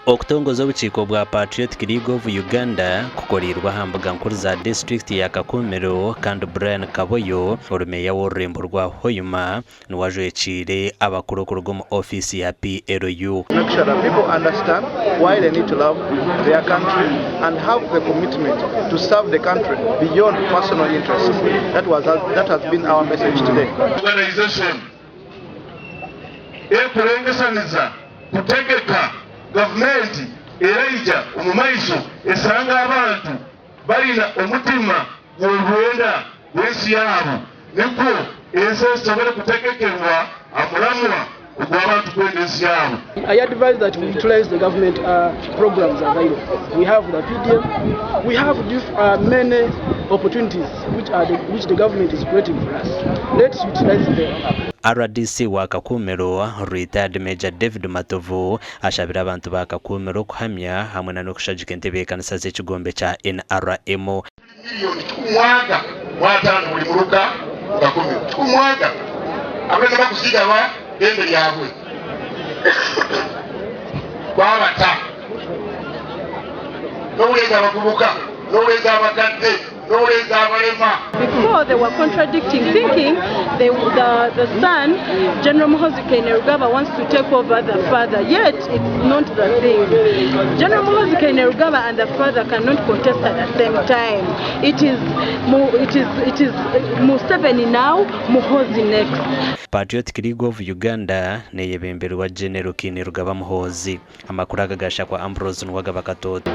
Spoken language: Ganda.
okutongoza obukiiko bwa Patriotic League of Uganda kukolirwa hambuga nkuru za district ya Kakumiro kandi Brian Kaboyo olumeya w'orurembo rwa Hoyuma niwajwekire abakuru kuruga mu office ya PLU. Make sure that people understand why they need to love their country and have the commitment to serve the country beyond personal interests. That has been our message today. Organization ekulengesaniza kutegeka government eraija omumaiso esanga abantu balina omutima gw'obwenda w'ensi yaabo niko ensi esobole kutegekerwa amulamwa ogw'abantu gw'ensi yaabo. I advise that we utilize the government programs available. We have the PDM, we have many opportunities which the government is creating for us. Let's utilize them. RDC wa Kakumiro retired Major David Matovu ashabira abantu ba Kakumiro kuhamya hamwe n'okushajika entebe y'ekanisa z'ekigombe kya NRM. Miliyoni kumwaga mwatano buli muluka Kakumiro kumwaga abena bakusigaba gende lyabwe babata n'obulenzi abavubuka n'obulenzi abakadde n'obulenzi abalema. Before they were contradicting, thinking the son, General Muhoozi Kainerugaba, wants to take over the father, yet it's not the thing. General Muhoozi Kainerugaba and the father cannot contest at the same time. It is Museveni now, Muhoozi next. Patriotic League of Uganda neyebemberwa General Kainerugaba Muhoozi. Amakuru agagasha kwa Ambrose Nwagaba Katoto.